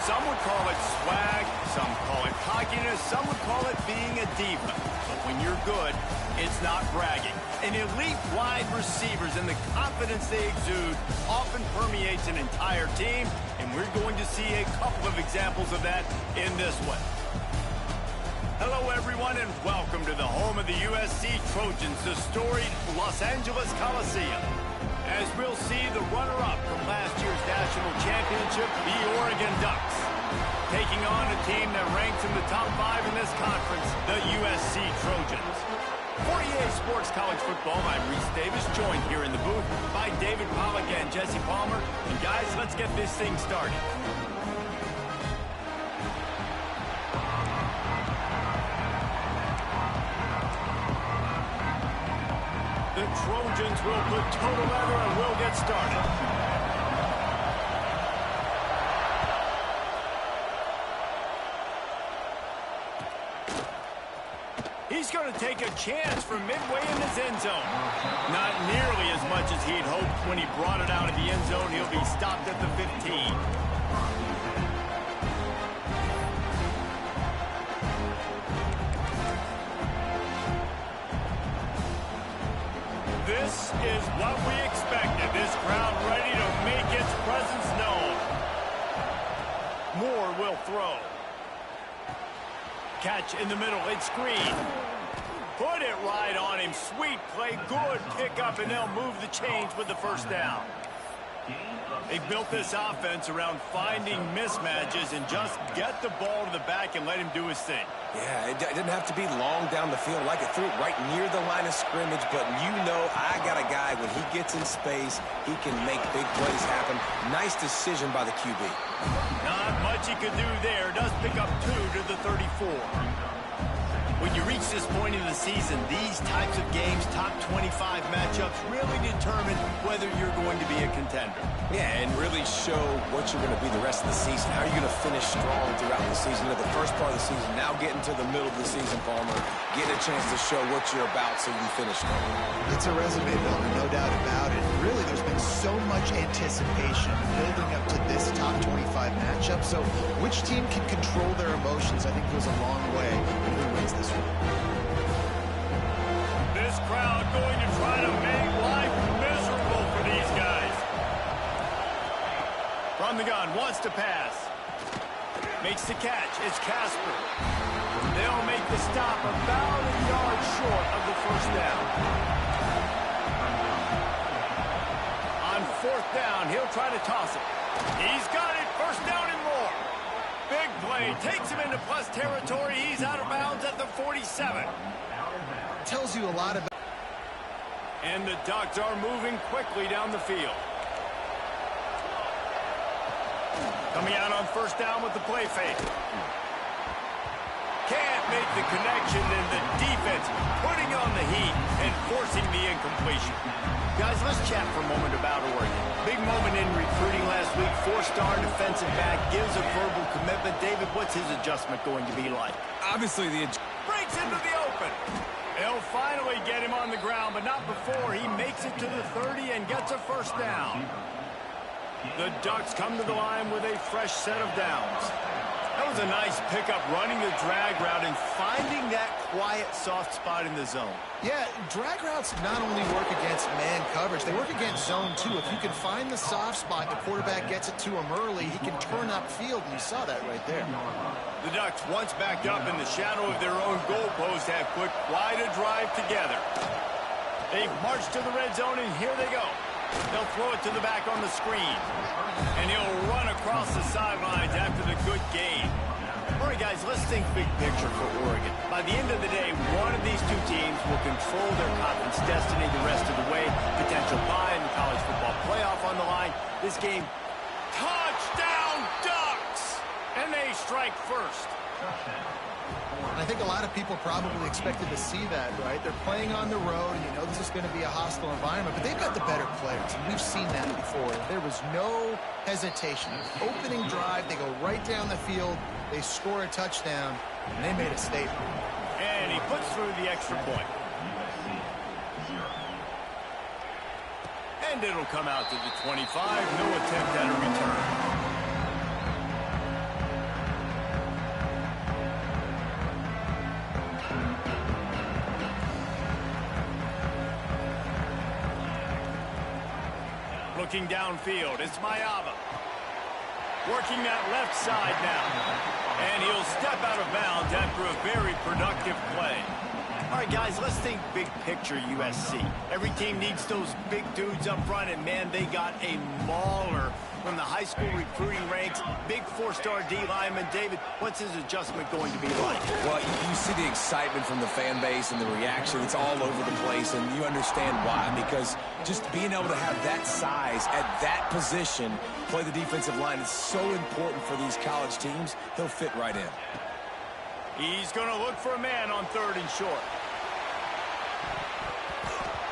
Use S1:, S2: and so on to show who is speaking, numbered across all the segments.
S1: Some would call it swag, some call it cockiness, some would call it being a diva. But when you're good, it's not bragging. An elite wide receivers and the confidence they exude often permeates an entire team, and we're going to see a couple of examples of that in this one. Hello, everyone, and welcome to the home of the USC Trojans, the storied Los Angeles Coliseum. As we'll see the runner-up from last year's national championship, the Oregon Ducks, taking on a team that ranks in the top 5 in this conference, the USC Trojans. For EA Sports College Football, I'm Reese Davis, joined here in the booth by David Pollack and Jesse Palmer. And guys, let's get this thing started. The Trojans will put total leather and we'll get started. He's going to take a chance from midway in his end zone. Not nearly as much as he'd hoped when he brought it out of the end zone. He'll be stopped at the 15. This is what we expected. This crowd ready to make its presence known. Moore will throw. Catch in the middle. It's Green. Put it right on him. Sweet play. Good pickup, and they'll move the chains with the first down. They built this offense around finding mismatches and just get the ball to the back and let him do his thing.
S2: Yeah, it didn't have to be long down the field. Like it threw it right near the line of scrimmage, but you know I got a guy, when he gets in space, he can make big plays happen. Nice decision by the QB.
S1: Not much he could do there. Does pick up 2 to the 34. When you reach this point in the season, these types of games, top 25 matchups, really determine whether you're going to be a contender.
S2: Yeah, and really show what you're going to be the rest of the season. How are you going to finish strong throughout the season? The first part of the season, now getting to the middle of the season, Palmer, getting a chance to show what you're about so you finish strong.
S3: It's a resume builder, no doubt about it. Really, there's been so much anticipation building up to this top 25 matchup. So which team can control their emotions, I think, goes a long way in who wins this one.
S1: This crowd going to try to make life miserable for these guys. From the gun, wants to pass. Makes the catch. It's Casper. They'll make the stop about a yard short of the first down. On fourth down, he'll try to toss it. He's got it. First down and more. Big play. Takes him into plus territory. He's out of bounds at the 47.
S3: Tells you a lot about...
S1: And the Ducks are moving quickly down the field. Coming out on first down with the play fake. Can't make the connection, and the defense putting on the heat and forcing the incompletion. Guys, let's chat for a moment about Oregon. Big moment in recruiting last week. 4-star defensive back gives a verbal commitment. David, what's his adjustment going to be like?
S2: Obviously,
S1: Breaks into the open. They'll finally get him on the ground, but not before he makes it to the 30 and gets a first down. The Ducks come to the line with a fresh set of downs. That was a nice pickup, running the drag route and finding that quiet, soft spot in the zone.
S3: Yeah, drag routes not only work against man coverage, they work against zone too. If you can find the soft spot, the quarterback gets it to him early, he can turn upfield, and you saw that right there.
S1: The Ducks, once backed up in the shadow of their own goalpost, have put quite a drive together. They've marched to the red zone, and here they go. They'll throw it to the back on the screen. And he'll run across the sidelines after the good game. All right, guys, let's think big picture for Oregon. By the end of the day, one of these two teams will control their conference destiny the rest of the way. Potential bye in the college football playoff on the line. This game, touchdown Ducks! And they strike first.
S3: And I think a lot of people probably expected to see that, right? They're playing on the road, and you know this is going to be a hostile environment, but they've got the better players, and we've seen that before. There was no hesitation. Opening drive, they go right down the field, they score a touchdown, and they made a statement.
S1: And he puts through the extra point. And it'll come out to the 25. No attempt at a return. Looking downfield, it's Mayava. Working that left side now. And he'll step out of bounds after a very productive play. All right, guys, let's think big picture USC. Every team needs those big dudes up front, and, man, they got a mauler from the high school recruiting ranks. Big four-star D lineman. David, what's his adjustment going to be like?
S2: Well, you see the excitement from the fan base and the reaction. It's all over the place, and you understand why. Because just being able to have that size at that position, play the defensive line, is so important for these college teams. He'll fit right in.
S1: He's going to look for a man on 3rd and short.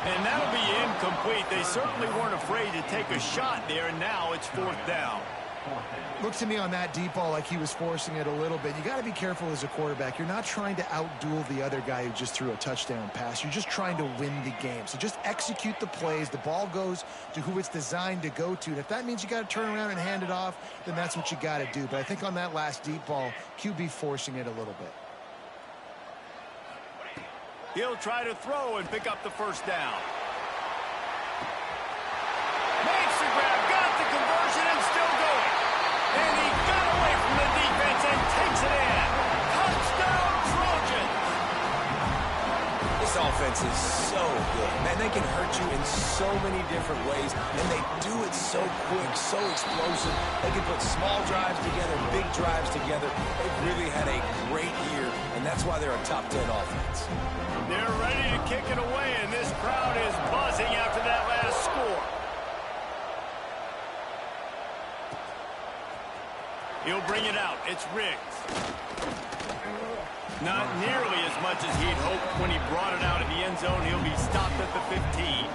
S1: And that'll be incomplete. They certainly weren't afraid to take a shot there, and now it's 4th down.
S3: Looked to me on that deep ball like he was forcing it a little bit. You got to be careful as a quarterback. You're not trying to outduel the other guy who just threw a touchdown pass. You're just trying to win the game. So just execute the plays. The ball goes to who it's designed to go to. And if that means you got to turn around and hand it off, then that's what you got to do. But I think on that last deep ball, QB forcing it a little bit.
S1: He'll try to throw and pick up the 1st down. Makes the grab, got the conversion, and still going. And he got away from the defense and takes it in. Touchdown, Trojans!
S2: This offense is so good. Man, they can hurt you in so many different ways, and they do it so quick, so explosive. They can put small drives together, big drives together. They've really had a great year, and that's why they're a top 10 offense.
S1: They're ready to kick it away, and this crowd is buzzing after that last score. He'll bring it out. It's Riggs. Not nearly as much as he'd hoped when he brought it out in the end zone. He'll be stopped at the 15.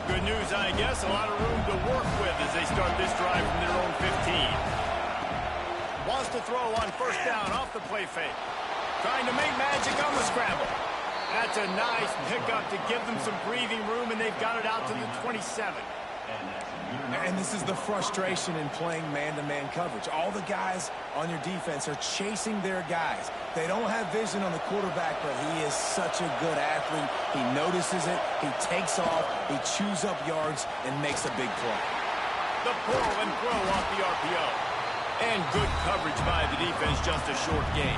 S1: Good news, I guess. A lot of room to work with as they start this drive from their own 15. Wants to throw on 1st down off the play fake. Trying to make magic on the scramble. That's a nice pickup to give them some breathing room, and they've got it out to the 27.
S2: And this is the frustration in playing man-to-man coverage. All the guys on your defense are chasing their guys. They don't have vision on the quarterback, but he is such a good athlete. He notices it, he takes off, he chews up yards, and makes a big play.
S1: The pull and throw off the RPO. And good coverage by the defense, just a short gain.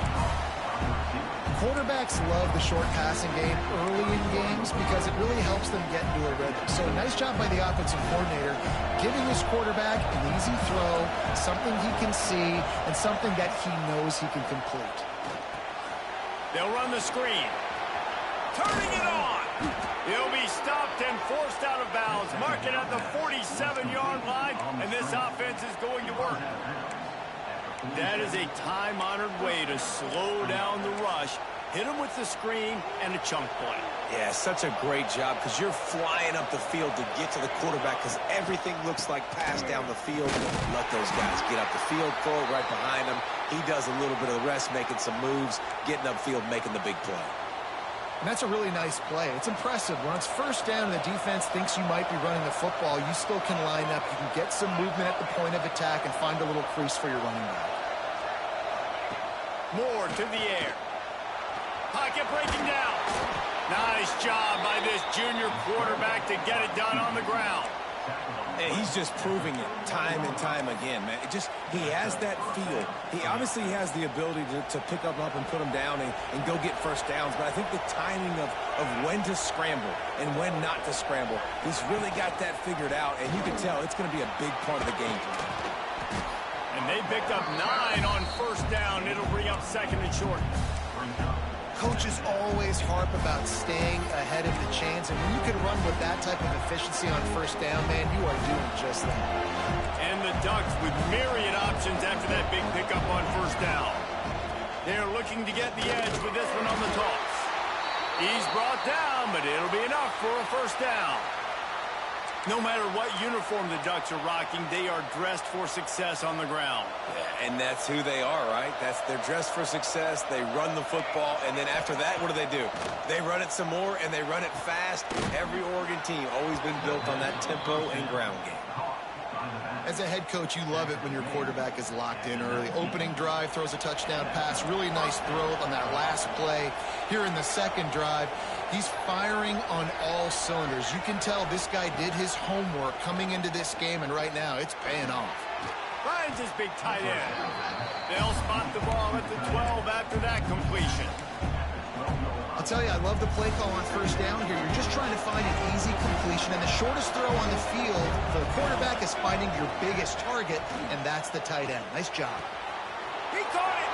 S3: Quarterbacks love the short passing game early in games because it really helps them get into a rhythm. So nice job by the offensive coordinator giving his quarterback an easy throw, something he can see, and something that he knows he can complete.
S1: They'll run the screen. Turning it on. He'll be stopped and forced out of bounds. Mark it at the 47-yard line, and this offense is going to work. That is a time-honored way to slow down the rush, hit him with the screen, and a chunk play.
S2: Yeah, such a great job because you're flying up the field to get to the quarterback because everything looks like pass down the field. Let those guys get up the field, throw it right behind him. He does a little bit of the rest, making some moves, getting upfield, making the big play.
S3: And that's a really nice play. It's impressive. When it's 1st down and the defense thinks you might be running the football, you still can line up. You can get some movement at the point of attack and find a little crease for your running back.
S1: Moore to the air. Pocket breaking down. Nice job by this junior quarterback to get it done on the ground.
S2: And he's just proving it time and time again, man. He has that feel. He obviously has the ability to pick up and put them down and go get 1st downs. But I think the timing of when to scramble and when not to scramble, he's really got that figured out. And you can tell it's going to be a big part of the game plan.
S1: And they picked up 9 on 1st down. It'll bring up 2nd and short.
S3: Coaches always harp about staying ahead of the chains, and when you can run with that type of efficiency on 1st down, man, you are doing just that.
S1: And the Ducks with myriad options after that big pickup on 1st down. They're looking to get the edge with this one on the toss. He's brought down, but it'll be enough for a 1st down. No matter what uniform the Ducks are rocking, they are dressed for success on the ground.
S2: Yeah, and that's who they are, right? They're dressed for success. They run the football, and then after that, what do? They run it some more, and they run it fast. Every Oregon team always been built on that tempo and ground game.
S3: As a head coach, you love it when your quarterback is locked in early. Opening drive, throws a touchdown pass. Really nice throw on that last play. Here in the second drive, he's firing on all cylinders. You can tell this guy did his homework coming into this game, and right now it's paying off.
S1: Finds his big tight end. They'll spot the ball at the 12 after that completion.
S3: I'll tell you, I love the play call on first down here. You're just trying to find an easy completion, and the shortest throw on the field for the quarterback is finding your biggest target, and that's the tight end. Nice job.
S1: He caught it.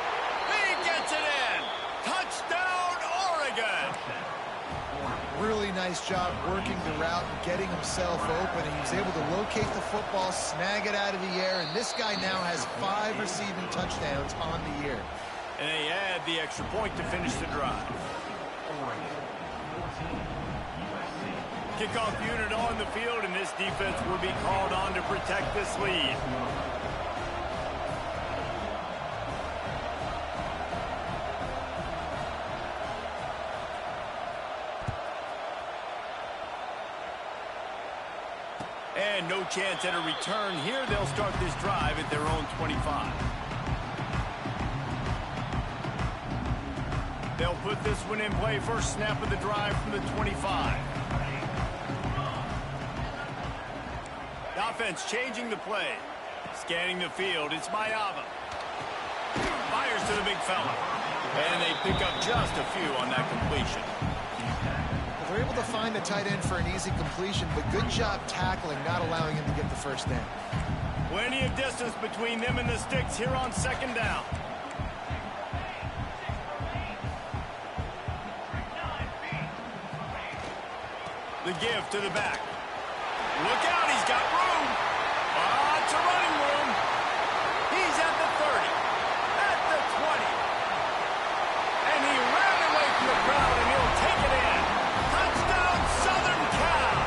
S1: He gets it in. Touchdown, Oregon.
S3: Really nice job working the route and getting himself open. And he was able to locate the football, snag it out of the air, and this guy now has 5 receiving touchdowns on the year.
S1: And they add the extra point to finish the drive. Kickoff unit on the field, and this defense will be called on to protect this lead. And no chance at a return here. They'll start this drive at their own 25. They'll put this one in play. First snap of the drive from the 25. The offense changing the play. Scanning the field. It's Mayava. Fires to the big fella. And they pick up just a few on that completion.
S3: They're able to find the tight end for an easy completion, but good job tackling, not allowing him to get the first down.
S1: Plenty of distance between them and the sticks here on second down. The give to the back. Look out, he's got room. It's a running room. He's at the 30, at the 20. And he ran away from the crowd, and he'll take it in. Touchdown, Southern Cal.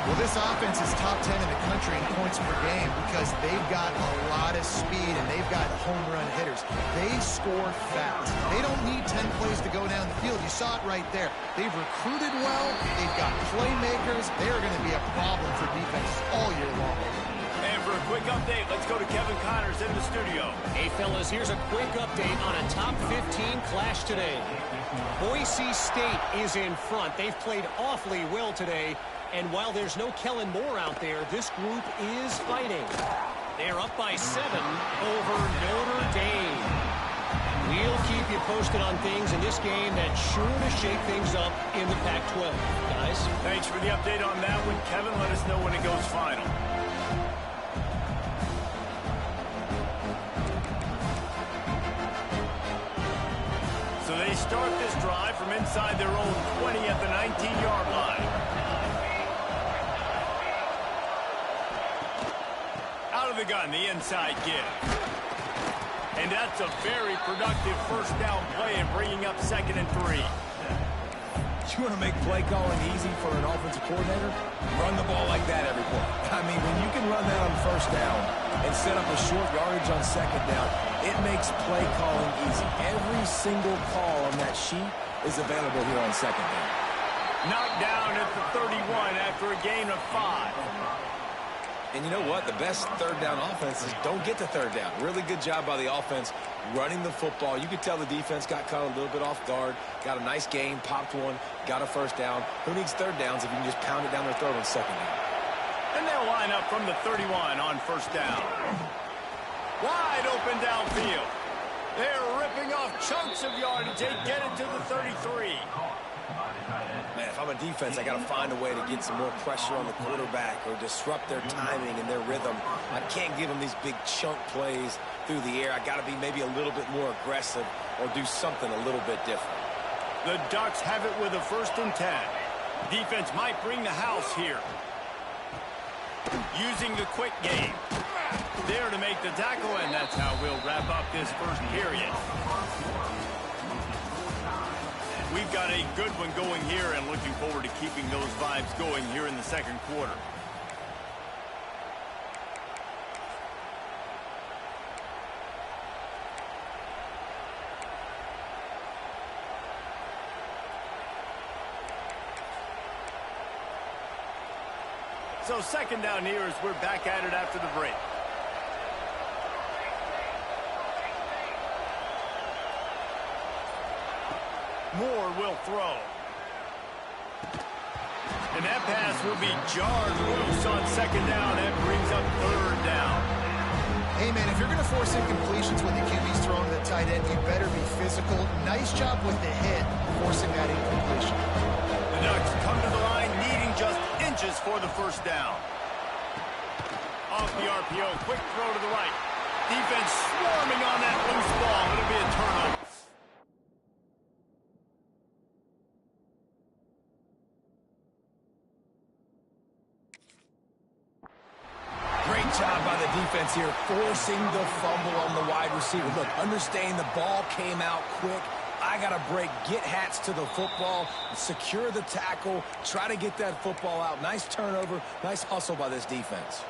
S3: Well, this offense is top 10 in the country in points per game because they've got a lot of speed and they've got home run hitters. They score fast. They don't need 10 plays to go down the field. You saw it right there. They've recruited well. They've got playmakers. They are going to be a problem for defense all year long.
S1: And for a quick update, let's go to Kevin Connors in the studio.
S4: Hey, fellas, here's a quick update on a top 15 clash today. Boise State is in front. They've played awfully well today. And while there's no Kellen Moore out there, this group is fighting. They're up by 7 over Notre Dame. We'll keep you posted on things in this game that's sure to shake things up in the Pac-12. Guys?
S1: Thanks for the update on that one, Kevin. Let us know when it goes final. So they start this drive from inside their own 20 at the 19-yard line. Out of the gun, the inside give. And that's a very productive first down play and bringing up 2nd and 3.
S2: You want to make play calling easy for an offensive coordinator? Run the ball like that every play. I mean, when you can run that on first down and set up a short yardage on second down, it makes play calling easy. Every single call on that sheet is available here on second down.
S1: Knocked down at the 31 after a gain of 5.
S2: And you know what? The best third down offenses don't get to third down. Really good job by the offense running the football. You could tell the defense got caught a little bit off guard, got a nice gain, popped one, got a first down. Who needs third downs if you can just pound it down their throat on second down?
S1: And they'll line up from the 31 on first down. Wide open downfield. They're ripping off chunks of yardage. They get it to the 33.
S2: Man, if I'm a defense, I got to find a way to get some more pressure on the quarterback or disrupt their timing and their rhythm. I can't give them these big chunk plays through the air. I got to be maybe a little bit more aggressive or do something a little bit different.
S1: The Ducks have it with a 1st and 10. Defense might bring the house here. Using the quick game. There to make the tackle, and that's how we'll wrap up this first period. We've got a good one going here and looking forward to keeping those vibes going here in the second quarter. So second down here as we're back at it after the break. Moore will throw. And that pass will be jarred loose on second down. That brings up third down.
S3: Hey, man, if you're going to force incompletions when the QB's throwing to the tight end, you better be physical. Nice job with the hit, forcing that incompletion.
S1: The Ducks come to the line needing just inches for the first down. Off the RPO, quick throw to the right. Defense swarming on that loose ball. It'll be a turnover.
S2: Great job by the defense here, forcing the fumble on the wide receiver. Look, understand the ball came out quick. I got to break, get Hats to the football, secure the tackle, try to get that football out. Nice turnover, nice hustle by this defense.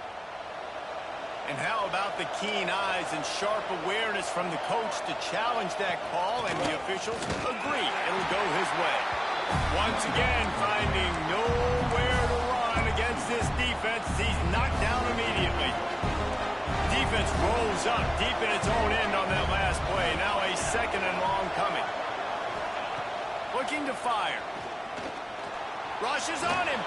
S1: And how about the keen eyes and sharp awareness from the coach to challenge that call, and the officials agree it'll go his way. Once again, finding nowhere to run against this defense. He's knocked down immediately. Defense rolls up deep in its own end on that last play. Now a second and long coming. Looking to fire. Rushes on him.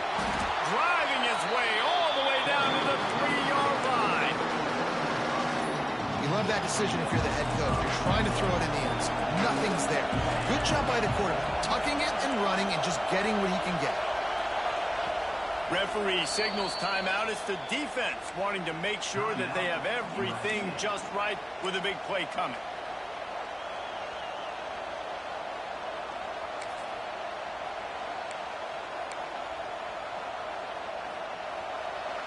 S1: Driving his way all the way down to the 3-yard line.
S3: You love that decision if you're the head coach. You're trying to throw it in the end zone. Nothing's there. Good job by the quarterback, tucking it and running and just getting what he can get.
S1: Referee signals timeout. It's the defense wanting to make sure that they have everything just right with a big play coming.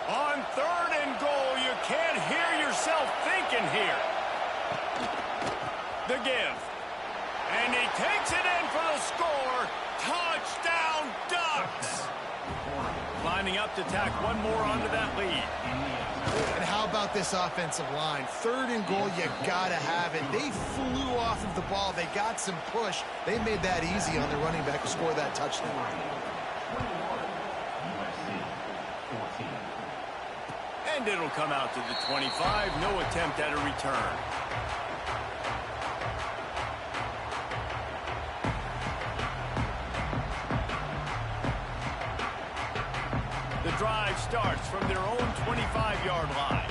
S1: On third and goal, you can't hear yourself thinking here. The give. And he takes it in for the score. Touchdown, Ducks! Lining up to tack one more onto that lead.
S3: And how about this offensive line? Third and goal, you gotta have it. They flew off of the ball. They got some push. They made that easy on their running back to score that touchdown.
S1: And it'll come out to the 25. No attempt at a return. The drive starts from their own 25-yard line.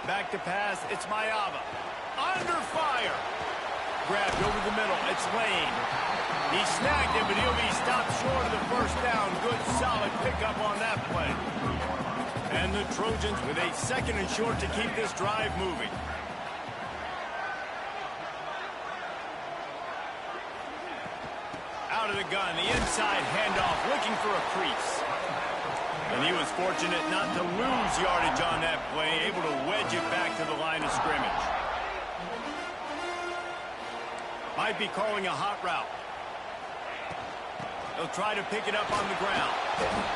S1: Back to pass, it's Mayava. Under fire. Grabbed over the middle, it's Lane. He snagged him, but he'll be stopped short of the first down. Good, solid pickup on that play. And the Trojans with a second and short to keep this drive moving. Out of the gun, the inside handoff, looking for a crease. And he was fortunate not to lose yardage on that play, able to wedge it back to the line of scrimmage. Might be calling a hot route. They'll try to pick it up on the ground.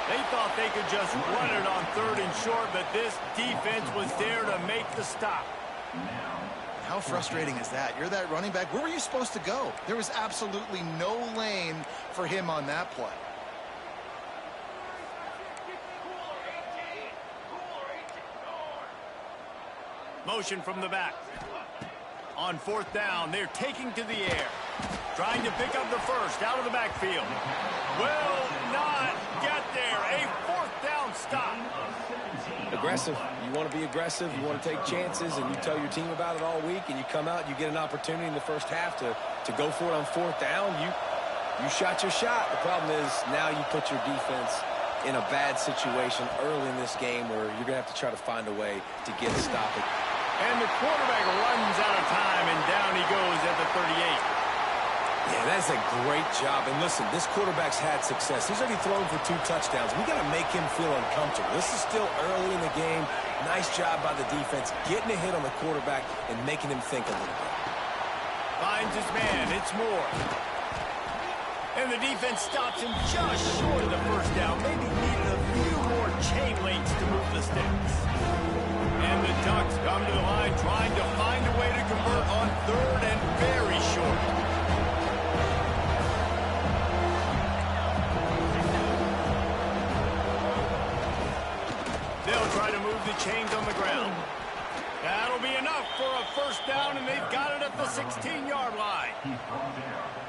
S1: They thought they could just run it on third and short, but this defense was there to make the stop.
S3: How frustrating is that? You're that running back. Where were you supposed to go? There was absolutely no lane for him on that play.
S1: Motion from the back. On fourth down, they're taking to the air. Trying to pick up the first out of the backfield. Will not get there. A fourth down stop.
S2: Aggressive. You want to be aggressive. You want to take chances, and you tell your team about it all week, and you come out, you get an opportunity in the first half to go for it on fourth down. You shot your shot. The problem is now you put your defense in a bad situation early in this game where you're going to have to try to find a way to get a stop it.
S1: And the quarterback runs out of time, and down he goes at the 38.
S2: Yeah, that's a great job. And listen, this quarterback's had success. He's already thrown for 2 touchdowns. We got to make him feel uncomfortable. This is still early in the game. Nice job by the defense, getting a hit on the quarterback and making him think a little bit.
S1: Finds his man. It's Moore. And the defense stops him just short of the first down. Maybe needed a few more chain links to move the sticks. And the Ducks come to the line trying to find a way to convert on third and very short. try to move the chains on the ground. That'll be enough for a first down, and they've got it at the 16-yard line.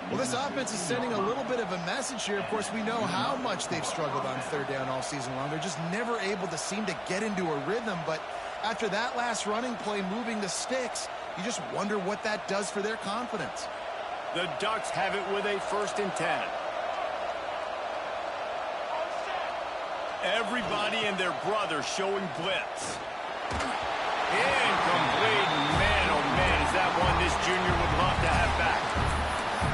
S3: Well, this offense is sending a little bit of a message here. Of course, we know how much they've struggled on third down all season long. They're just never able to seem to get into a rhythm. But after that last running play moving the sticks, you just wonder what that does for their confidence.
S1: The Ducks have it with a 1st and 10. Everybody and their brother showing blitz. Incomplete. Man, oh man, is that one this junior would love to have back.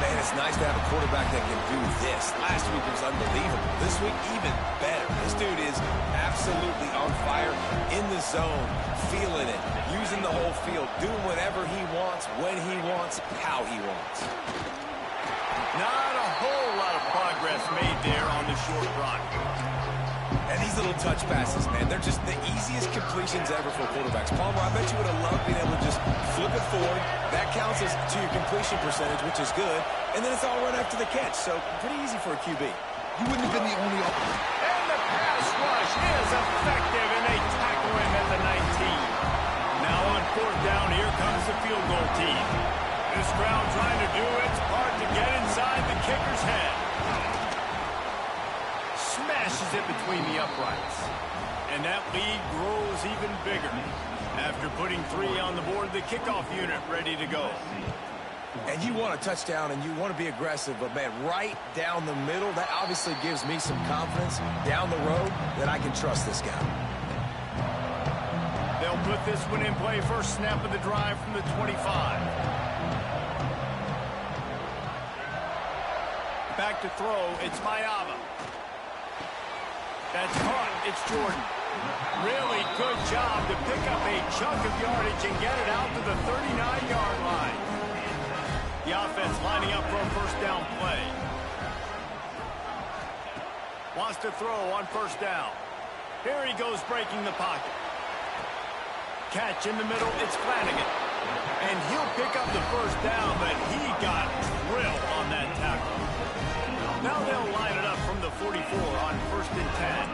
S2: Man, it's nice to have a quarterback that can do this. Last week was unbelievable. This week, even better. This dude is absolutely on fire, in the zone, feeling it, using the whole field, doing whatever he wants, when he wants, how he wants.
S1: Not a whole lot of progress made there on the short run.
S2: And these little touch passes, man, they're just the easiest completions ever for quarterbacks. Palmer, I bet you would have loved being able to just flip it forward. That counts as to your completion percentage, which is good. And then it's all run after the catch, so pretty easy for a QB.
S3: You wouldn't have been the only...
S1: And the pass rush is effective, and they tackle him at the 19. Now on 4th down, here comes the field goal team. This crowd trying to do its part to get inside the kicker's head. Smashes it between the uprights. And that lead grows even bigger. After putting 3 on the board, the kickoff unit ready to go.
S2: And you want a touchdown and you want to be aggressive, but man, right down the middle, that obviously gives me some confidence down the road that I can trust this guy.
S1: They'll put this one in play. First snap of the drive from the 25. Back to throw, it's Mayava. That's caught, it's Jordan. Really good job to pick up a chunk of yardage and get it out to the 39-yard line. The offense lining up for a first down play. Wants to throw on first down. Here he goes breaking the pocket. Catch in the middle, it's Flanagan. And he'll pick up the first down, but he got drilled on that tackle. Now they'll line it up from the 44 on 1st and 10.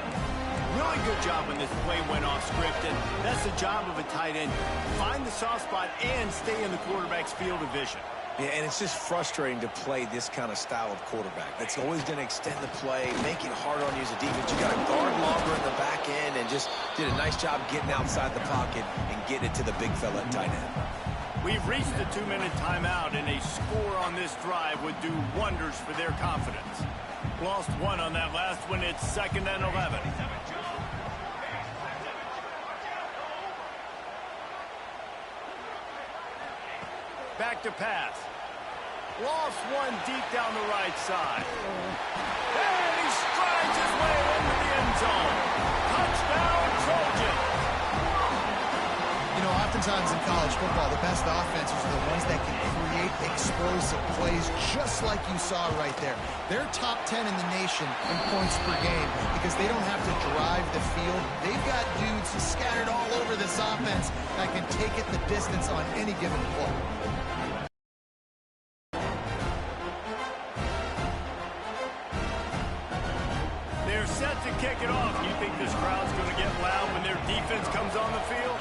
S1: Really good job when this play went off script, and that's the job of a tight end. Find the soft spot and stay in the quarterback's field of vision.
S2: Yeah, and it's just frustrating to play this kind of style of quarterback. That's always going to extend the play, make it harder on you as a defense. You got to guard longer in the back end and just did a nice job getting outside the pocket and getting it to the big fella at tight end.
S1: We've reached the 2-minute timeout, and a score on this drive would do wonders for their confidence. Lost 1 on that last one. It's 2nd and 11. Back to pass. Lost 1 deep down the right side. And he strides his way into the end zone. Touchdown, Trojans.
S3: You know, oftentimes in college football, the best offenses are the ones that can create explosive plays just like you saw right there. They're top 10 in the nation in points per game because they don't have to drive the field. They've got dudes scattered all over this offense that can take it the distance on any given play.
S1: They're set to kick it off. You think this crowd's going to get loud when their defense comes on the field?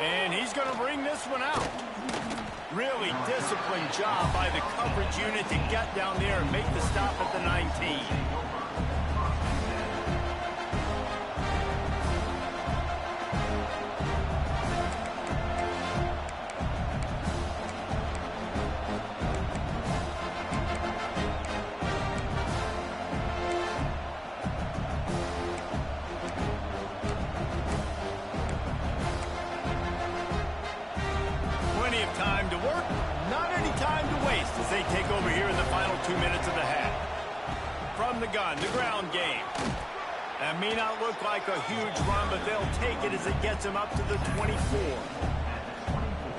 S1: And he's going to bring this one out. Really disciplined job by the coverage unit to get down there and make the stop at the 19. Plenty of time to work, not any time to waste as they take over here in the final 2 minutes of the half. From the gun, the ground game. That may not look like a huge run, but they'll take it as it gets them up to the 24.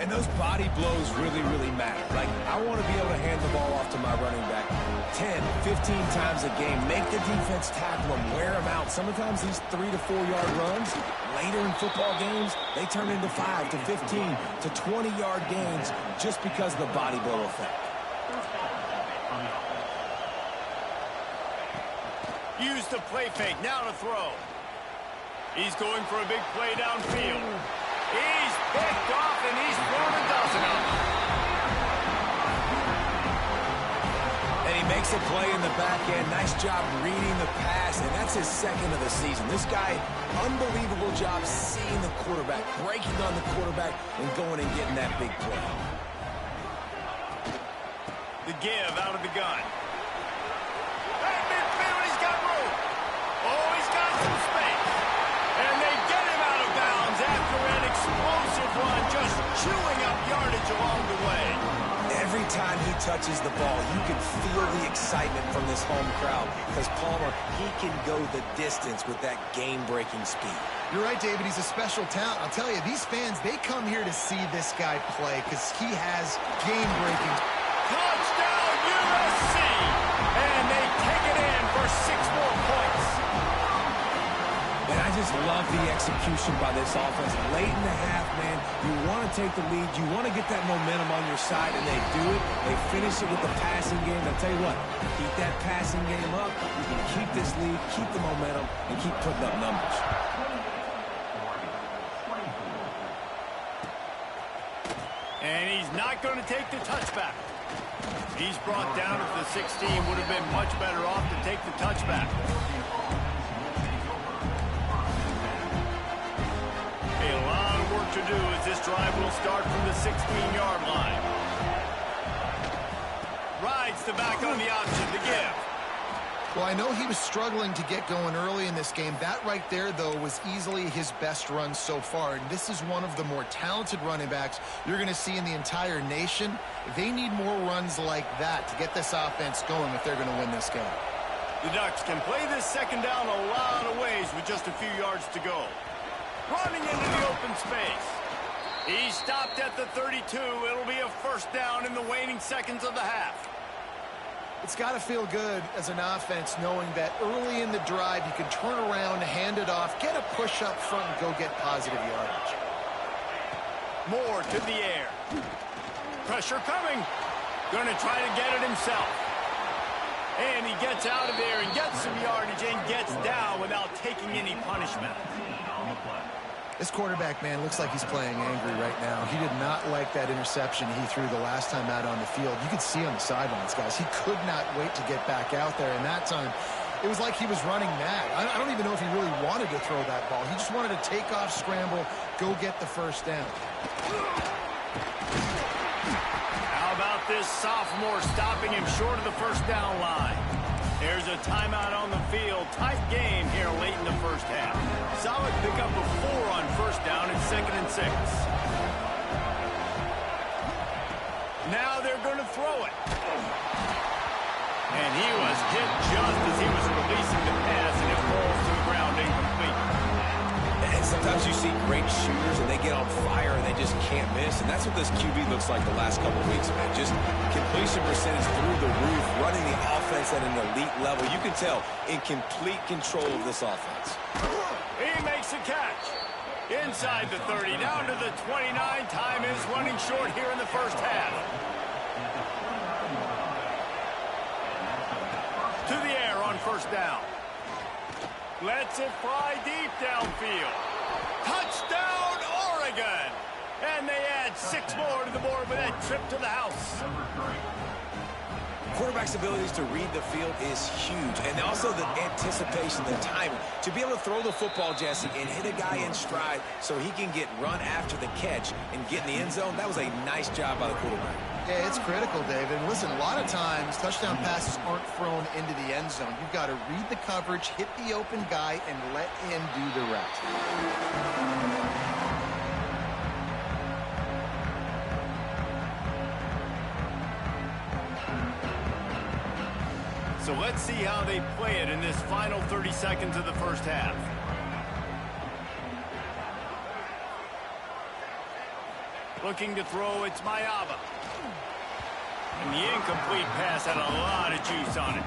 S2: And those body blows really, really matter. Like, I want to be able to hand the ball off to my running back 10, 15 times a game. Make the defense tackle him, wear him out. Sometimes these 3 to 4 yard runs, later in football games, they turn into 5 to 15 to 20 yard gains just because of the body blow effect.
S1: Use the play fake. Now to throw. He's going for a big play downfield. He's picked off, and he's thrown a dozen of them.
S2: And he makes a play in the back end. Nice job reading the pass, and that's his second of the season. This guy, unbelievable job seeing the quarterback, breaking on the quarterback, and going and getting that big play.
S1: The give out of the gun. At midfield, he's got room. Oh, he's got some space. And they get him out of bounds after an explosive run, just chewing up yardage along the way.
S2: Every time he touches the ball, you can feel the excitement from this home crowd because Palmer, he can go the distance with that game-breaking speed.
S3: You're right, David. He's a special talent. I'll tell you, these fans, they come here to see this guy play because he has game-breaking.
S1: Touchdown, USC! And they take it in for 6 more points.
S2: And I just love the execution by this offense. Late in the half, man, you want to take the lead. You want to get that momentum on your side, and they do it. They finish it with the passing game. I'll tell you what, keep that passing game up. You can keep this lead, keep the momentum, and keep putting up numbers.
S1: And he's not going to take the touchback. He's brought down at the 16. Would have been much better off to take the touchback. A lot of work to do as this drive will start from the 16-yard line. Rides the back on the option, the give.
S3: Well, I know he was struggling to get going early in this game. That right there, though, was easily his best run so far. And this is one of the more talented running backs you're going to see in the entire nation. They need more runs like that to get this offense going if they're going to win this game.
S1: The Ducks can play this second down a lot of ways with just a few yards to go. Running into the open space. He stopped at the 32. It'll be a first down in the waning seconds of the half.
S3: It's got to feel good as an offense knowing that early in the drive you can turn around, hand it off, get a push up front, and go get positive yardage.
S1: Moore to the air. Pressure coming. Going to try to get it himself. And he gets out of there and gets some yardage and gets down without taking any punishment.
S3: This quarterback, man, looks like he's playing angry right now. He did not like that interception he threw the last time out on the field. You could see on the sidelines, guys. He could not wait to get back out there. And that time, it was like he was running mad. I don't even know if he really wanted to throw that ball. He just wanted to take off, scramble, go get the first down.
S1: How about this sophomore stopping him short of the first down line? There's a timeout on the field. Tight game here late in the first half. Solid pickup of 4 on first down and 2nd and 6. Now they're going to throw it. And he was hit just as he was releasing the pass, and it falls to the ground incomplete.
S2: And sometimes you see great shooters, and they get on fire, and they just can't miss. And that's what this QB looks like the last couple of weeks, man. Just completion percentage through the roof, running the offense at an elite level. You can tell in complete control of this offense.
S1: He makes a catch. Inside the 30, down to the 29. Time is running short here in the first half. To the air on first down. Lets it fly deep downfield. Touchdown, Oregon! And they add 6 more to the board with that trip to the house.
S2: Quarterback's abilities to read the field is huge, and also the anticipation, the timing. To be able to throw the football, Jesse, and hit a guy in stride so he can get run after the catch and get in the end zone, that was a nice job by the quarterback.
S3: Yeah, it's critical, David. And listen, a lot of times touchdown passes aren't thrown into the end zone. You've got to read the coverage, hit the open guy, and let him do the rest.
S1: So let's see how they play it in this final 30 seconds of the first half. Looking to throw, it's Mayava. And the incomplete pass had a lot of juice on it.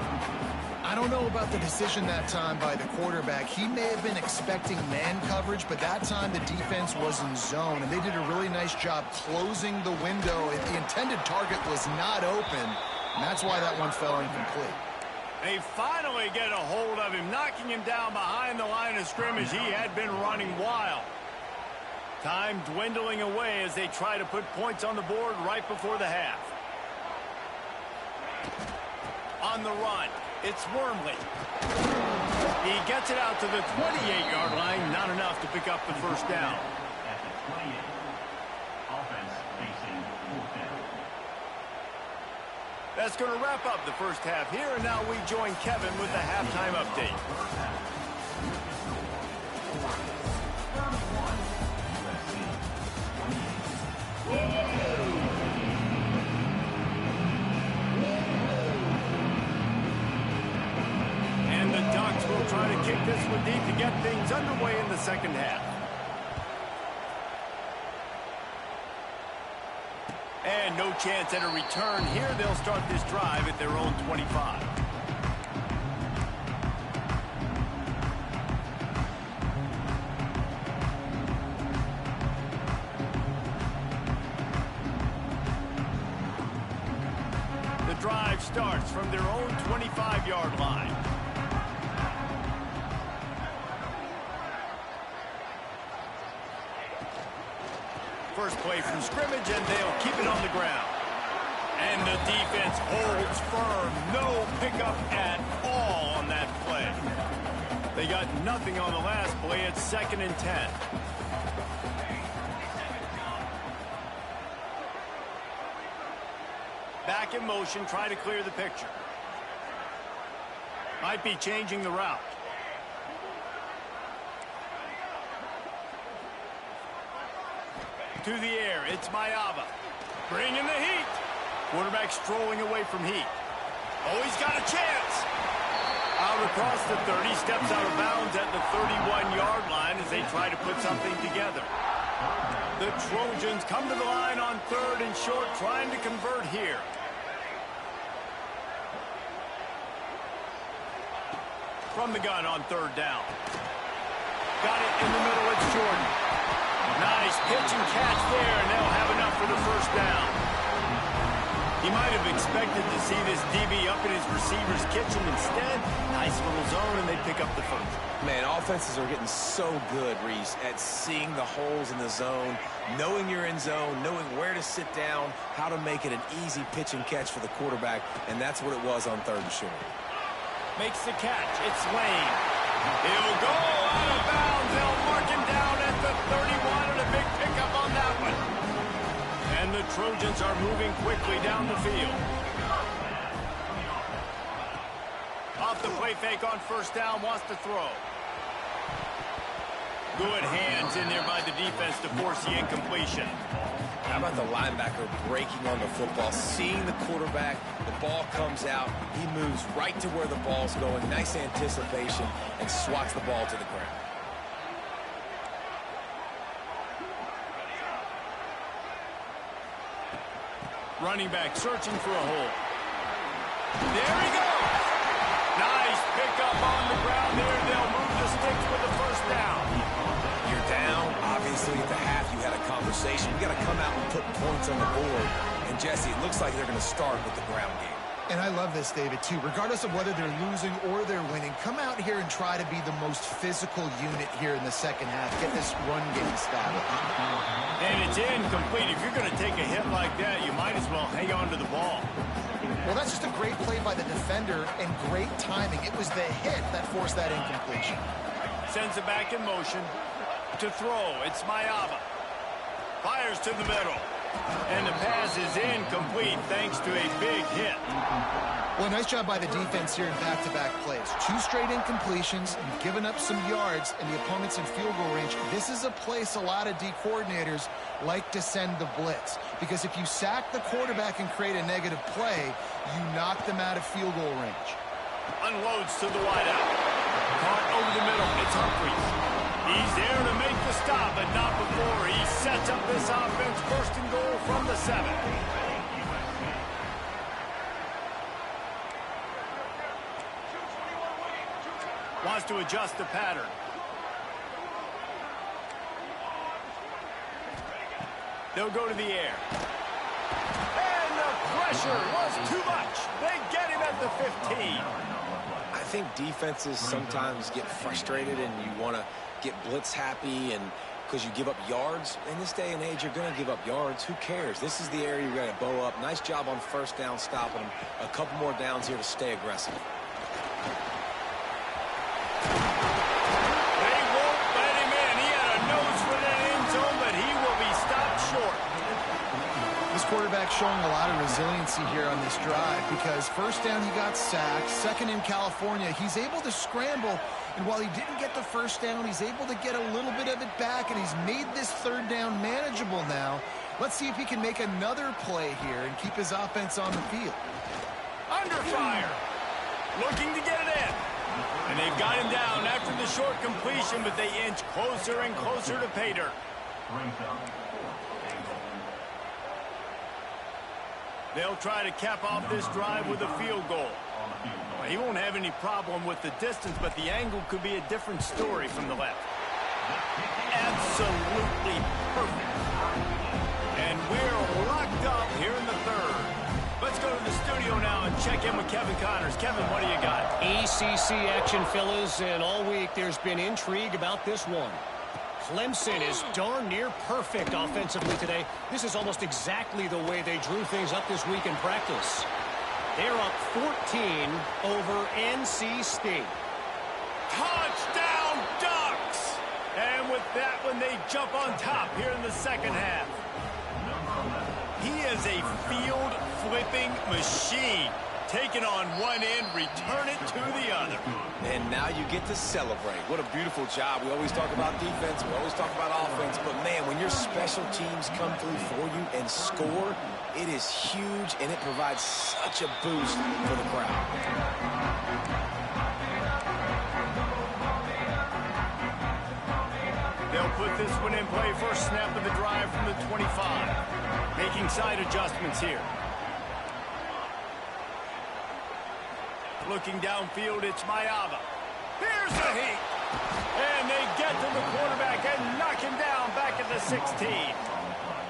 S3: I don't know about the decision that time by the quarterback. He may have been expecting man coverage, but that time the defense was in zone, and they did a really nice job closing the window. The intended target was not open, and that's why that one fell incomplete.
S1: They finally get a hold of him, knocking him down behind the line of scrimmage. He had been running wild. Time dwindling away as they try to put points on the board right before the half. On the run, it's Wormley. He gets it out to the 28-yard line, not enough to pick up the first down.
S5: At the 28, offense facing fourth down.
S1: That's going to wrap up the first half here, and now we join Kevin with the halftime update. And the Ducks will try to kick this one deep to get things underway in the second half. And no chance at a return here. They'll start this drive at their own 25. The drive starts from their own 25-yard line. First play from scrimmage, and they'll keep it on the ground. And the defense holds firm. No pickup at all on that play. They got nothing on the last play. It's 2nd and 10. Back in motion, try to clear the picture. Might be changing the route. To the air, it's Mayava. Bringing the heat. Quarterback strolling away from heat. Oh, he's got a chance. Out across the 30, steps out of bounds at the 31-yard line as they try to put something together. The Trojans come to the line on 3rd and short, trying to convert here. From the gun on 3rd down. Got it in the middle, it's Jordan. Nice pitch and catch there, and they'll have enough for the first down. He might have expected to see this DB up in his receiver's kitchen. Instead, nice little zone, and they pick up the first.
S2: Man, offenses are getting so good, Reese, at seeing the holes in the zone, knowing you're in zone, knowing where to sit down, how to make it an easy pitch and catch for the quarterback, and that's what it was on 3rd and short.
S1: Makes the catch. It's Lane. He'll go out of bounds. They'll mark him down at the 31, and a big pickup on that one. And the Trojans are moving quickly down the field. Off the play fake on 1st down, wants to throw. Good hands in there by the defense to force the incompletion.
S2: How about the linebacker breaking on the football, seeing the quarterback, the ball comes out, he moves right to where the ball's going, nice anticipation, and swats the ball to the ground.
S1: Running back searching for a hole. There he goes. Nice pickup on the ground there. They'll move the sticks with the first down.
S2: You're down. Obviously, at the half, you had a conversation. You got to come out and put points on the board. And, Jesse, it looks like they're going to start with the ground game.
S3: And I love this, David, too. Regardless of whether they're losing or they're winning, come out here and try to be the most physical unit here in the second half. Get this run game started.
S1: And it's incomplete. If you're going to take a hit like that, you might as well hang on to the ball.
S3: Well, that's just a great play by the defender and great timing. It was the hit that forced that incompletion.
S1: Sends it back in motion. To throw, it's Mayava. Fires to the middle. And the pass is incomplete thanks to a big hit.
S3: Well, nice job by the defense here in back-to-back plays. 2 straight incompletions. You've given up some yards, and the opponent's in field goal range. This is a place a lot of D coordinators like to send the blitz. Because if you sack the quarterback and create a negative play, you knock them out of field goal range.
S1: Unloads to the wideout. Caught over the middle. It's Humphries. He's there to make the stop, but not before. He sets up this offense. 1st and goal from the 7. Wants to adjust the pattern. They'll go to the air. And the pressure was too much. They get him at the 15.
S2: think defenses sometimes get frustrated and you want to get blitz happy and because you give up yards. In this day and age, you're going to give up yards. Who cares? This is the area you got to bow up. Nice job on first down stopping them. A couple more downs here to stay aggressive.
S1: They won't let him in. He had a nose for the end zone, but he will be stopped short.
S3: This quarterback showing a lot of resiliency here on this drive because first down he got sacked, second in California. He's able to scramble, and while he didn't get the first down, he's able to get a little bit of it back, and he's made this third down manageable now. Let's see if he can make another play here and keep his offense on the field.
S1: Under fire. Looking to get it in. And they've got him down after the short completion, but they inch closer and closer to pay dirt. They'll try to cap off this drive with a field goal. He won't have any problem with the distance, but the angle could be a different story from the left. Absolutely perfect. And we're locked up here in the third. Let's go to the studio now and check in with Kevin Connors. Kevin, what do you got?
S4: ACC action, fellas, and all week there's been intrigue about this one. Clemson is darn near perfect offensively today. This is almost exactly the way they drew things up this week in practice. They're up 14 over NC State.
S1: Touchdown Ducks! And with that one, they jump on top here in the second half. He is a field-flipping machine. Taking on one end, return it to the other.
S2: And now you get to celebrate. What a beautiful job. We always talk about defense. We always talk about offense. But, man, when your special teams come through for you and score, it is huge, and it provides such a boost for the crowd.
S1: They'll put this one in play. First snap of the drive from the 25. Making side adjustments here. Looking downfield, it's Mayava. Here's the heat. And they get to the quarterback and knock him down back at the 16.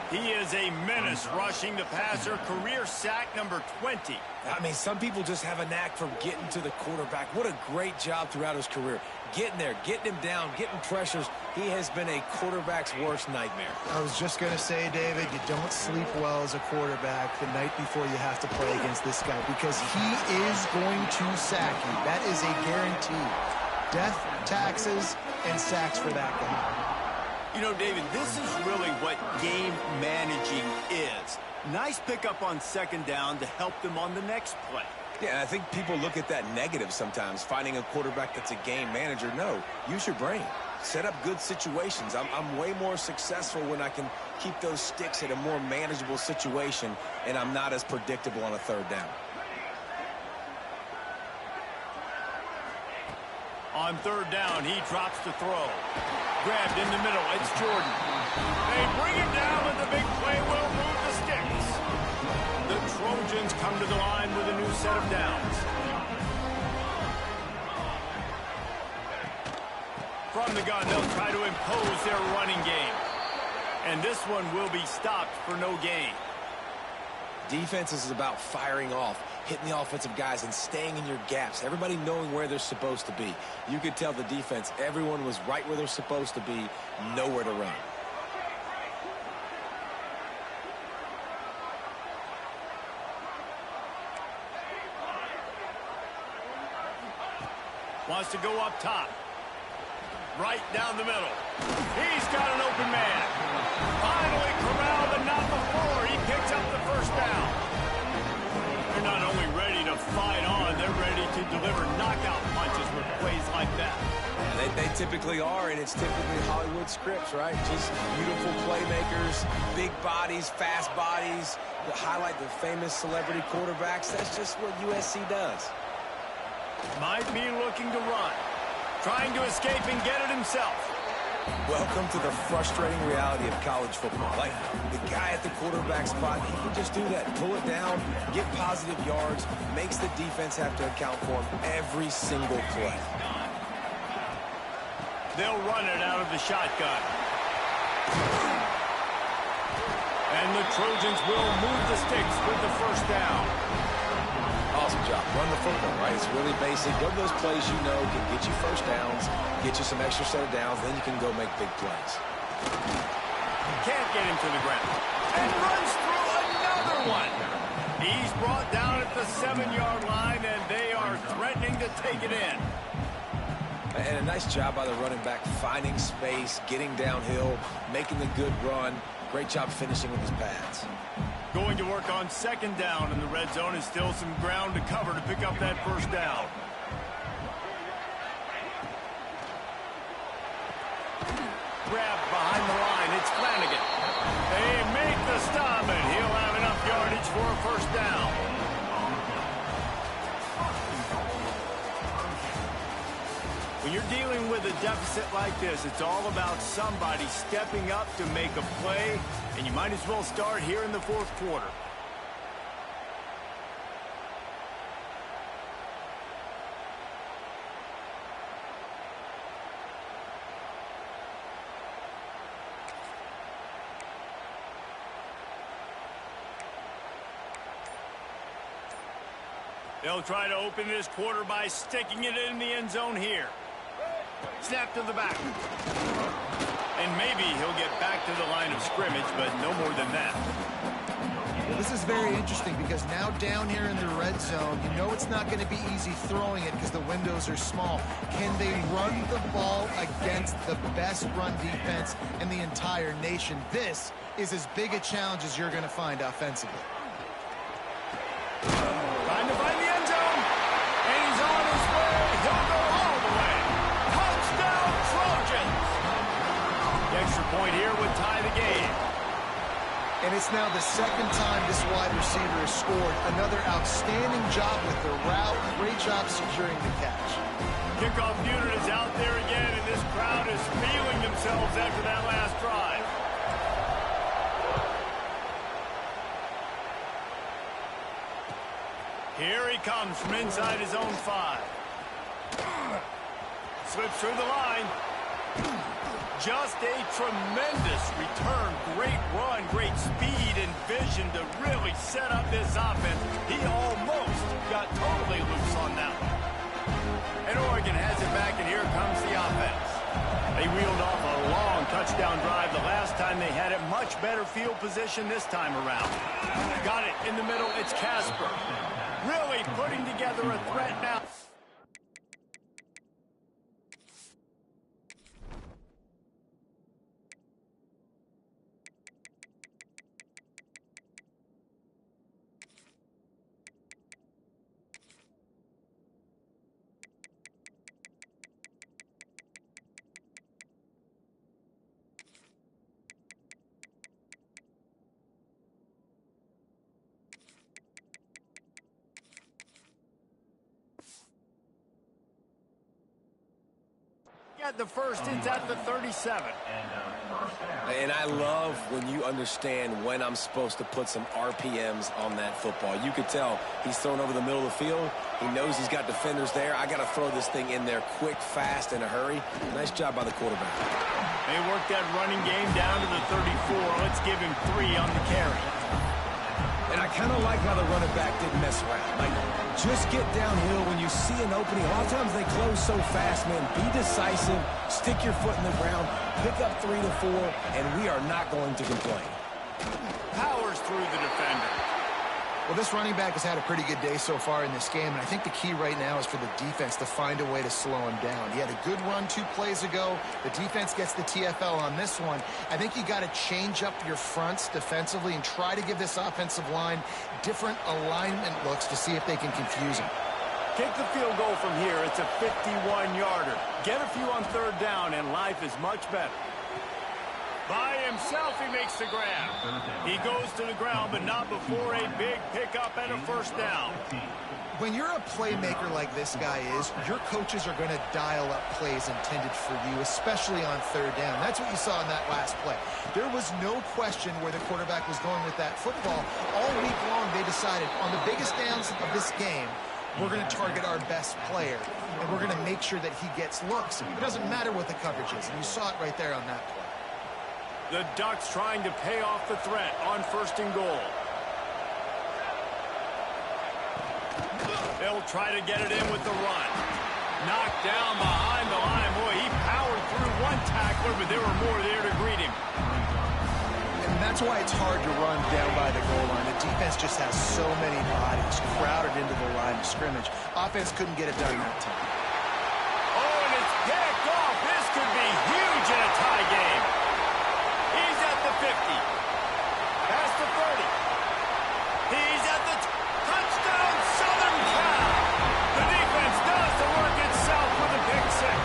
S1: He is a menace rushing the passer. Career sack number 20.
S2: I mean, some people just have a knack for getting to the quarterback. What a great job throughout his career. Getting there, getting him down, getting pressures. He has been a quarterback's worst nightmare.
S3: I was just going to say, David, you don't sleep well as a quarterback the night before you have to play against this guy because he is going to sack you. That is a guarantee. Death, taxes, and sacks for that guy.
S1: You know, David, this is really what game managing is. Nice pickup on second down to help them on the next play.
S2: Yeah, and I think people look at that negative sometimes, finding a quarterback that's a game manager. No, use your brain. Set up good situations. I'm way more successful when I can keep those sticks at a more manageable situation, and I'm not as predictable on a third down.
S1: On third down, he drops the throw. Grabbed in the middle, it's Jordan. They bring him down, and the big play will move the sticks. The Trojans come to the line with a new set of downs. From the gun, they'll try to impose their running game. And this one will be stopped for no gain.
S2: Defense is about firing off, hitting the offensive guys and staying in your gaps. Everybody knowing where they're supposed to be. You could tell the defense, everyone was right where they're supposed to be, nowhere to run.
S1: Wants to go up top. Right down the middle. He's got an open man. Finally corralled, but not before. He picks up the first down. They're not only ready to fight on, they're ready to deliver knockout punches with plays like that.
S2: They typically are, and it's typically Hollywood scripts, right? Just beautiful playmakers, big bodies, fast bodies, that highlight the famous celebrity quarterbacks. That's just what USC does.
S1: Might be looking to run. Trying to escape and get it himself.
S2: Welcome to the frustrating reality of college football. Like, the guy at the quarterback spot, he can just do that. Pull it down, get positive yards, makes the defense have to account for him every single play.
S1: They'll run it out of the shotgun. And the Trojans will move the sticks with the first down.
S2: Oh, awesome job. Run the football, right? It's really basic. Go to those plays you know can get you first downs, get you some extra set of downs, then you can go make big plays.
S1: Can't get him to the ground. And runs through another one. He's brought down at the 7-yard line, and they are threatening to take it in.
S2: And a nice job by the running back, finding space, getting downhill, making the good run. Great job finishing with his pads.
S1: Going to work on 2nd down in the red zone, is still some ground to cover to pick up that 1st down. Grab behind the line. It's Flanagan. They make the stop, and he'll have enough yardage for a 1st down. When you're dealing with a deficit like this, it's all about somebody stepping up to make a play, and you might as well start here in the 4th quarter. They'll try to open this quarter by sticking it in the end zone here. Snap to the back. And maybe he'll get back to the line of scrimmage, but no more than that.
S3: Well, this is very interesting because now down here in the red zone, you know it's not going to be easy throwing it because the windows are small. Can they run the ball against the best run defense in the entire nation? This is as big a challenge as you're going to find offensively.
S1: Trying to find the end zone. And he's on his way. He'll go all the way. Touchdown, Trojans. The extra point here would tie the game.
S3: And it's now the 2nd time this wide receiver has scored. Another outstanding job with the route. Great job securing the catch.
S1: Kickoff unit is out there again, and this crowd is feeling themselves after that last drive. Here he comes from inside his own 5. Slips through the line. Just a tremendous return. Great run, great speed and vision to really set up this offense. He almost got totally loose on that one. And Oregon has it back, and here comes the offense. They reeled off a long touchdown drive the last time they had it. Much better field position this time around. Got it in the middle. It's Casper. Really putting together a threat now. At the first, it's at the 37.
S2: And I love when you understand when I'm supposed to put some RPMs on that football. You could tell he's thrown over the middle of the field. He knows he's got defenders there. I got to throw this thing in there quick, fast, in a hurry. Nice job by the quarterback.
S1: They work that running game down to the 34. Let's give him 3 on the carry.
S2: And I kind of like how the running back didn't mess around. Like, just get downhill when you see an opening. A lot of times they close so fast, man. Be decisive, stick your foot in the ground, pick up 3 to 4, and we are not going to complain.
S1: Powers through the defender.
S3: Well, this running back has had a pretty good day so far in this game, and I think the key right now is for the defense to find a way to slow him down. He had a good run 2 plays ago. The defense gets the TFL on this one. I think you got to change up your fronts defensively and try to give this offensive line different alignment looks to see if they can confuse him.
S1: Kick the field goal from here. It's a 51-yarder. Get a few on 3rd down, and life is much better. By himself, he makes the grab. He goes to the ground, but not before a big pickup and a 1st down.
S3: When you're a playmaker like this guy is, your coaches are going to dial up plays intended for you, especially on 3rd down. That's what you saw in that last play. There was no question where the quarterback was going with that football. All week long, they decided on the biggest downs of this game, we're going to target our best player, and we're going to make sure that he gets looks. It doesn't matter what the coverage is, and you saw it right there on that play.
S1: The Ducks trying to pay off the threat on 1st and goal. They'll try to get it in with the run. Knocked down behind the line. Boy, he powered through one tackler, but there were more there to greet him.
S3: And that's why it's hard to run down by the goal line. The defense just has so many bodies crowded into the line of scrimmage. Offense couldn't get it done that time.
S1: Oh, and it's picked off. This could be huge in a tie game. He's at the 50. Past the 30. He's at the touchdown, Southern Cal. The defense does the work itself with a pick six.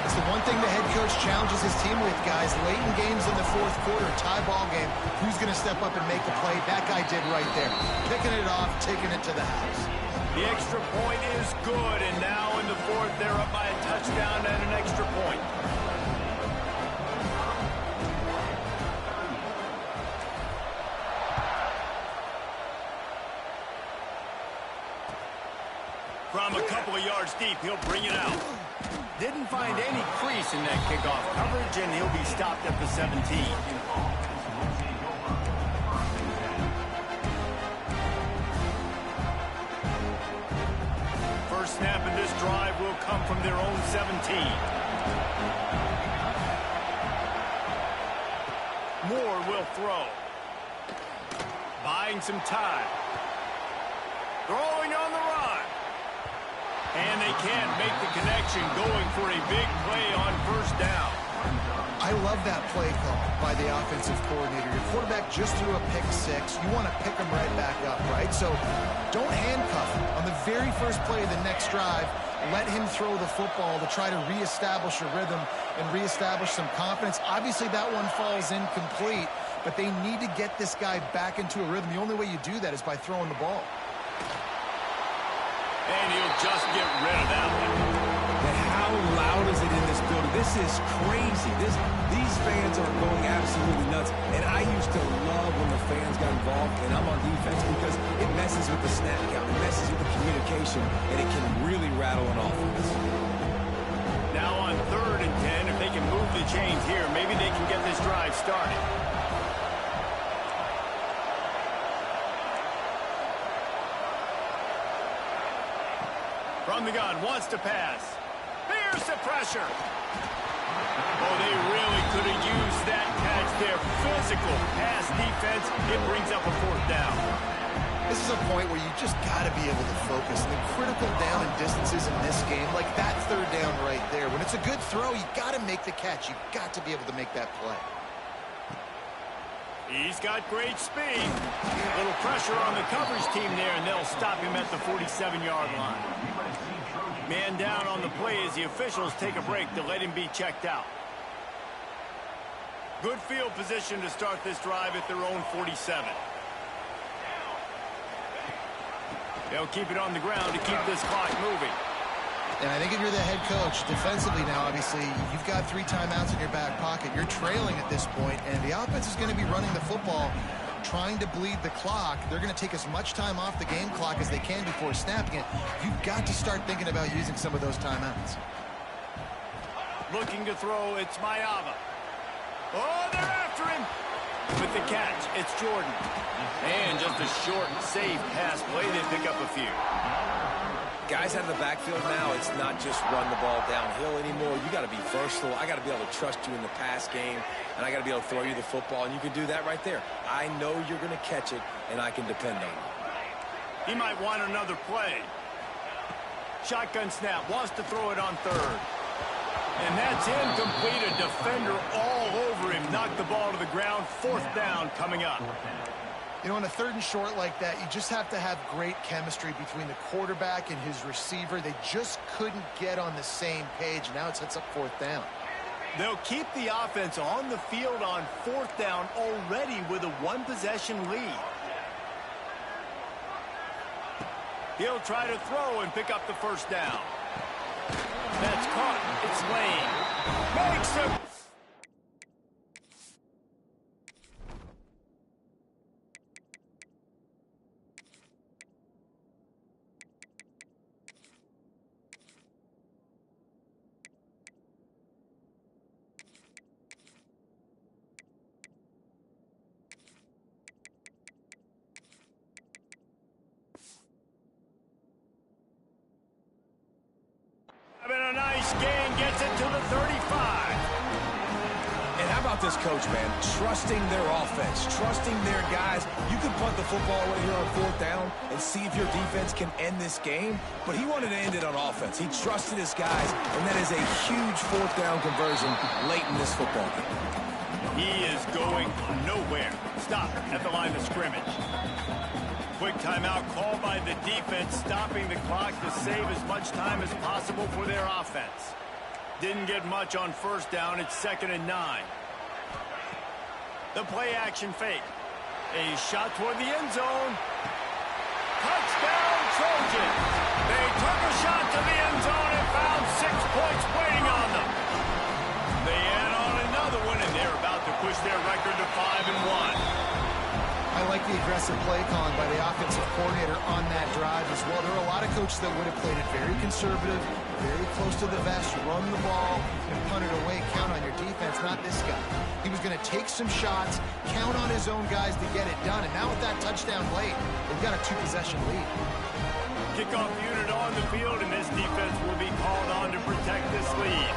S3: It's the one thing the head coach challenges his team with, guys. Late in games in the fourth quarter, tie ball game, who's going to step up and make the play? That guy did right there. Picking it off, taking it to the house.
S1: The extra point is good, and now in the fourth, they're up by a touchdown and an extra point. From a couple of yards deep, he'll bring it out. Didn't find any crease in that kickoff coverage, and he'll be stopped at the 17. First snap of this drive will come from their own 17. Moore will throw. Buying some time. Throwing on the run. And they can't make the connection, going for a big play on first down.
S3: I love that play call by the offensive coordinator. Your quarterback just threw a pick six. You want to pick him right back up, right? So don't handcuff him. On the very first play of the next drive, let him throw the football to try to reestablish a rhythm and reestablish some confidence. Obviously, that one falls incomplete, but they need to get this guy back into a rhythm. The only way you do that is by throwing the ball.
S1: And he'll just get rid of that one.
S2: And how loud is it in this building? This is crazy. These fans are going absolutely nuts. And I used to love when the fans got involved, and I'm on defense, because it messes with the snap count. It messes with the communication, and it can really rattle an offense.
S1: Now on 3rd and 10, if they can move the chains here, maybe they can get this drive started. From the gun, wants to pass. There's the pressure. Oh, they really could have used that catch there. Physical pass defense. It brings up a 4th down.
S3: This is a point where you just got to be able to focus. And the critical down and distances in this game, like that 3rd down right there. When it's a good throw, you got to make the catch. You got to be able to make that play.
S1: He's got great speed. A little pressure on the coverage team there, and they'll stop him at the 47-yard line. Man down on the play as the officials take a break to let him be checked out. Good field position to start this drive at their own 47. They'll keep it on the ground to keep this clock moving.
S3: And I think if you're the head coach, defensively now, obviously, you've got 3 timeouts in your back pocket. You're trailing at this point, and the offense is going to be running the football, trying to bleed the clock. They're going to take as much time off the game clock as they can before snapping it. You've got to start thinking about using some of those timeouts.
S1: Looking to throw, it's Mayava. Oh, they're after him. With the catch, it's Jordan. And just a short, safe pass play. They pick up a few.
S2: Guys out of the backfield now, it's not just run the ball downhill anymore. You got to be versatile. I got to be able to trust you in the pass game, and I got to be able to throw you the football, and you can do that right there. I know you're going to catch it, and I can depend on it.
S1: He might want another play. Shotgun snap, wants to throw it on 3rd. And that's incomplete. A defender all over him. Knocked the ball to the ground. 4th down coming up.
S3: You know, on a 3rd and short like that, you just have to have great chemistry between the quarterback and his receiver. They just couldn't get on the same page. Now it sets up 4th down.
S1: They'll keep the offense on the field on 4th down already with a 1-possession lead. He'll try to throw and pick up the 1st down. That's caught. It's Lane. Makes him. gain gets it to the 35.
S2: And how about this coach, man? Trusting their offense, trusting their guys. You can punt the football away here on 4th down and see if your defense can end this game, but he wanted to end it on offense. He trusted his guys, and that is a huge 4th down conversion late in this football game.
S1: He is going nowhere. Stop at the line of scrimmage. Quick timeout called by the defense, stopping the clock to save as much time as possible for their offense. Didn't get much on 1st down. It's 2nd and 9. The play action fake. A shot toward the end zone. Touchdown Trojans. They took a shot to the end zone and found 6 points waiting on them. They add on another one, and they're about to push their record to 5-1.
S3: I like the aggressive play calling by the offensive coordinator on that drive as well. There are a lot of coaches that would have played it very conservative, very close to the vest, run the ball, and punt it away. Count on your defense, not this guy. He was going to take some shots, count on his own guys to get it done. And now with that touchdown late, they've got a 2-possession lead.
S1: Kickoff unit on the field, and this defense will be called on to protect this lead.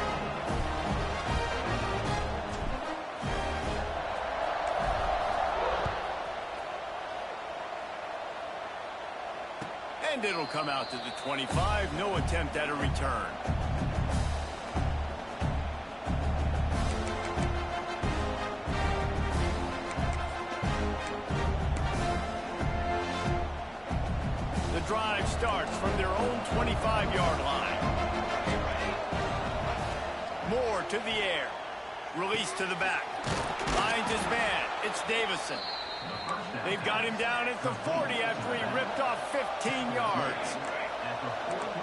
S1: And it'll come out to the 25. No attempt at a return. The drive starts from their own 25-yard line. Moore to the air. Release to the back. Finds his man. It's Davison. They've got him down at the 40 after he ripped off 15 yards.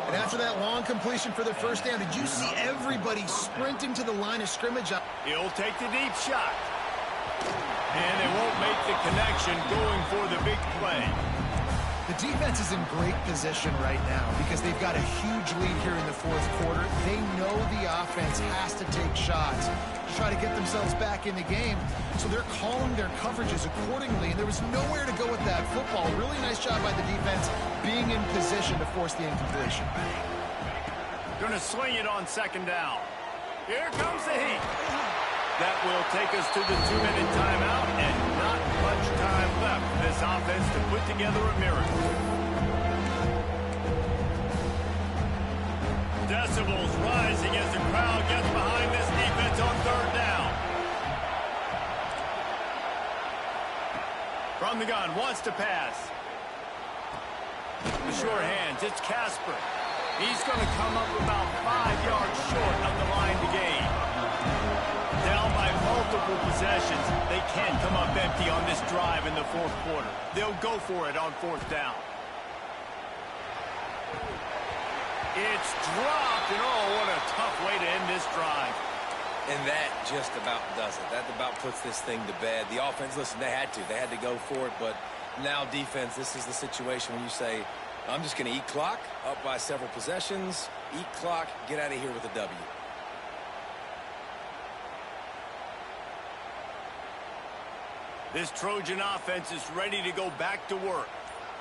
S3: And after that long completion for the 1st down, did you see everybody sprinting to the line of scrimmage?
S1: He'll take the deep shot. And they won't make the connection going for the big play.
S3: The defense is in great position right now because they've got a huge lead here in the 4th quarter. They know the offense has to take shots to try to get themselves back in the game. So they're calling their coverages accordingly, and there was nowhere to go with that football. Really nice job by the defense being in position to force the incompletion.
S1: Going to sling it on 2nd down. Here comes the heat. That will take us to the 2-minute timeout, and not much time left for this offense to put together a miracle. Decibels rising as the crowd gets behind this defense on 3rd down. From the gun, wants to pass. The sure hands, it's Casper. He's going to come up about 5 yards short of the line to gain. Down by multiple possessions, they can't come up empty on this drive in the 4th quarter. They'll go for it on 4th down. It's dropped, and oh, what a tough way to end this drive.
S2: And that just about does it. That about puts this thing to bed. The offense, listen, they had to go for it, but now defense, this is the situation when you say, I'm just going to eat clock, up by several possessions, eat clock, get out of here with a W.
S1: This Trojan offense is ready to go back to work.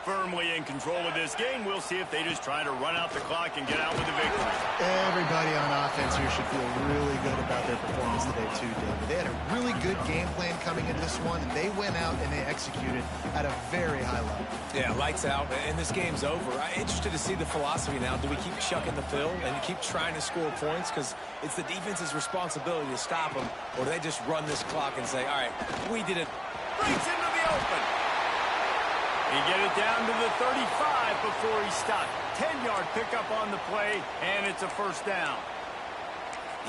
S1: Firmly in control of this game. We'll see if they just try to run out the clock and get out with a victory.
S3: Everybody on offense here should feel really good about their performance today too, David. They had a really good game plan coming into this one, and they went out and they executed at a very high level.
S2: Yeah, lights out, and this game's over. I'm interested to see the philosophy now. Do we keep chucking the field and keep trying to score points? Because it's the defense's responsibility to stop them, or do they just run this clock and say, all right, we did it.
S1: Breaks into the open. He get it down to the 35 before he stopped. 10-yard pickup on the play, and it's a 1st down.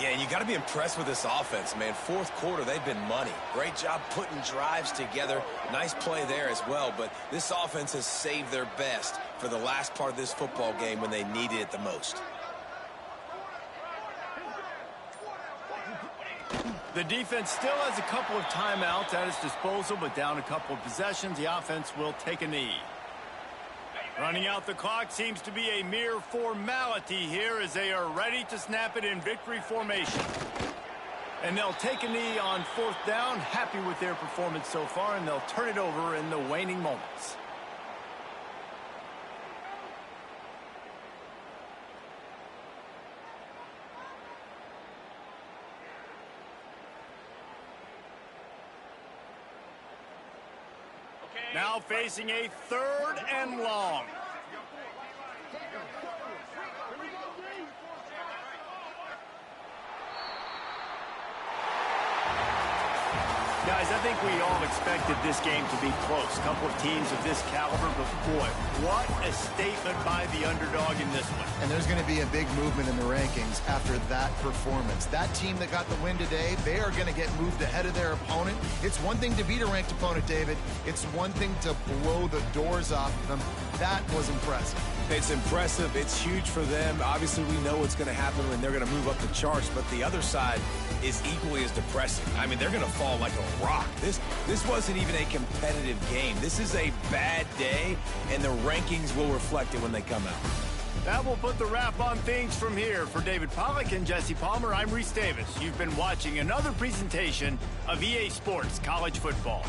S2: Yeah, and you got to be impressed with this offense, man. 4th quarter, they've been money. Great job putting drives together. Nice play there as well, but this offense has saved their best for the last part of this football game when they needed it the most.
S1: The defense still has a couple of timeouts at its disposal, but down a couple of possessions, the offense will take a knee. Running out the clock seems to be a mere formality here as they are ready to snap it in victory formation. And they'll take a knee on 4th down, happy with their performance so far, and they'll turn it over in the waning moments. Now facing a 3rd and long. Guys, I think we all expected this game to be close. A couple of teams of this caliber, but boy, what a statement by the underdog in this one.
S3: And there's going to be a big movement in the rankings after that performance. That team that got the win today, they are going to get moved ahead of their opponent. It's one thing to beat a ranked opponent, David. It's one thing to blow the doors off of them. That was impressive.
S2: It's impressive. It's huge for them. Obviously, we know what's going to happen when they're going to move up the charts, but the other side is equally as depressing. I mean, they're going to fall like a rock. This wasn't even a competitive game. This is a bad day, and the rankings will reflect it when they come out.
S1: That will put the wrap on things from here. For David Pollack and Jesse Palmer, I'm Reese Davis. You've been watching another presentation of EA Sports College Football.